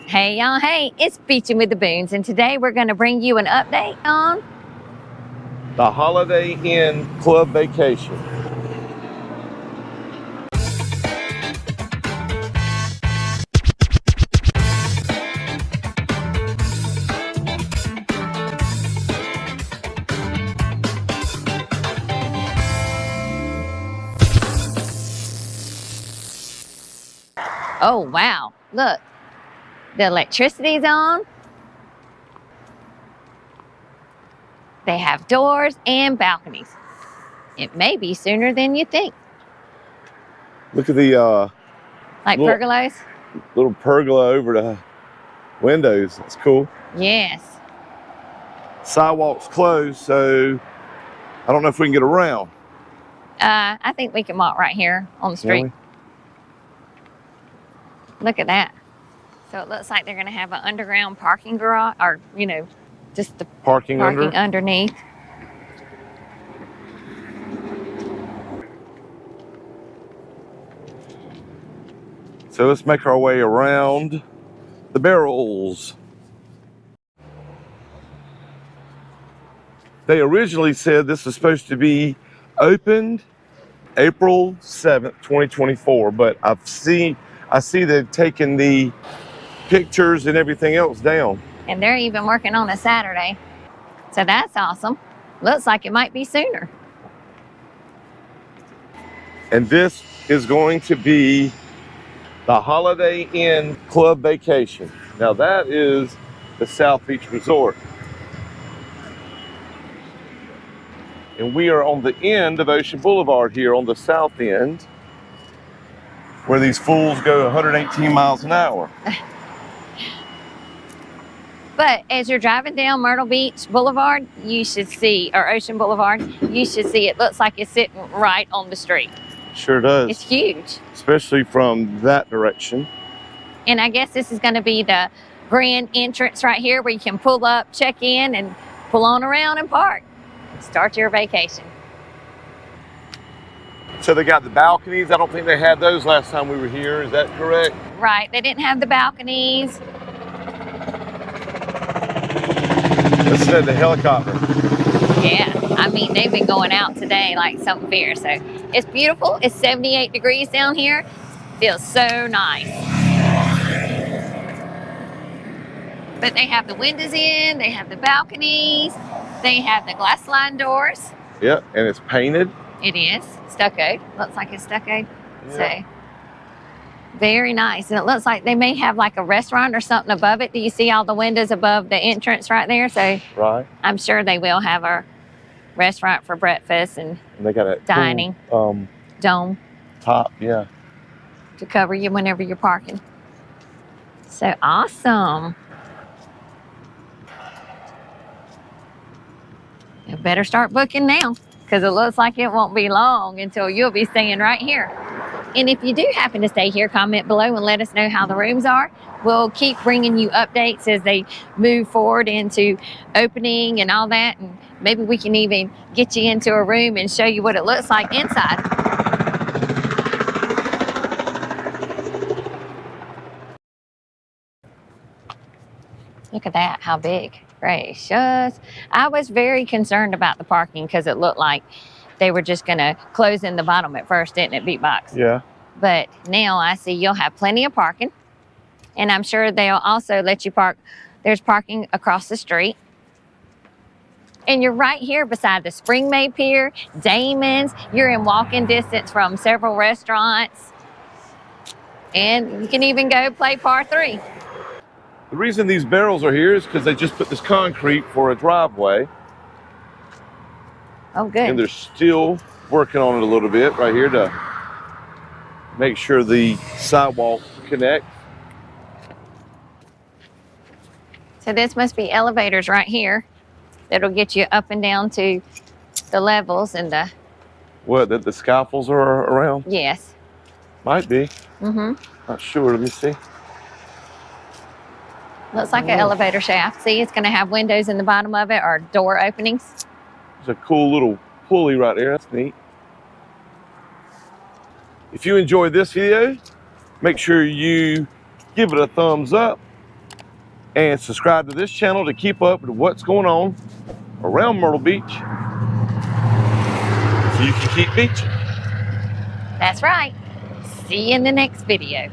Hey y'all, hey, it's Beachin with the Boones, and today we're going to bring you an update on the Holiday Inn Club Vacation. Oh wow, look, the electricity's on. They have doors and balconies. It may be sooner than you think. Look at the Like little, pergolas? little pergola over the windows. That's cool. Yes. Sidewalk's closed, so I don't know if we can get around. I think we can walk right here on the street. Look at that. So it looks like they're going to have an underground parking garage, or, you know, just the Parking underneath. So let's make our way around the barrels. They originally said this was supposed to be opened April 7th, 2024, but I see they've taken the pictures and everything else down. And they're even working on a Saturday. So that's awesome. Looks like it might be sooner. And this is going to be the Holiday Inn Club Vacation. Now that is the South Beach Resort. And we are on the end of Ocean Boulevard here on the south end, where these fools go 118 miles an hour. But as you're driving down Myrtle Beach Boulevard, you should see, or Ocean Boulevard, you should see it looks like it's sitting right on the street. Sure does. It's huge. Especially from that direction. And I guess this is going to be the grand entrance right here where you can pull up, check in, and pull on around and park. Start your vacation. So they got the balconies. I don't think they had those last time we were here. Is that correct? Right. They didn't have the balconies. Let's send the helicopter. Yeah. I mean, they've been going out today like something fierce. So it's beautiful. It's 78 degrees down here. Feels so nice. But they have the windows in. They have the balconies. They have the glass sliding doors. Yeah, and it's painted. It is stuccoed. Looks like it's stuccoed. Yeah. So very nice. And it looks like they may have like a restaurant or something above it. Do you see all the windows above the entrance right there? So right. I'm sure they will have a restaurant for breakfast and they got a dining cool, dome top, yeah, to cover you whenever you're parking. So awesome. You better start booking now, because it looks like it won't be long until you'll be staying right here. And if you do happen to stay here, comment below and let us know how the rooms are. We'll keep bringing you updates as they move forward into opening and all that. And maybe we can even get you into a room and show you what it looks like inside. Look at that, how big. Gracious. I was very concerned about the parking because it looked like they were just going to close in the bottom at first, didn't it, Beatbox? yeah. But now I see you'll have plenty of parking. And I'm sure they'll also let you park. There's parking across the street. And you're right here beside the Spring May Pier, Damon's. You're in walking distance from several restaurants. And you can even go play par 3. The reason these barrels are here is because they just put this concrete for a driveway. Oh, good. And they're still working on it a little bit right here to make sure the sidewalk connects. So this must be elevators right here that'll get you up and down to the levels and the... What, that the scaffolds are around? Yes. Might be. Mm-hmm. Not sure. Let me see. Looks like an elevator shaft. See, it's going to have windows in the bottom of it or door openings. There's a cool little pulley right there. That's neat. If you enjoyed this video, make sure you give it a thumbs up and subscribe to this channel to keep up with what's going on around Myrtle Beach so you can keep beaching. That's right. See you in the next video.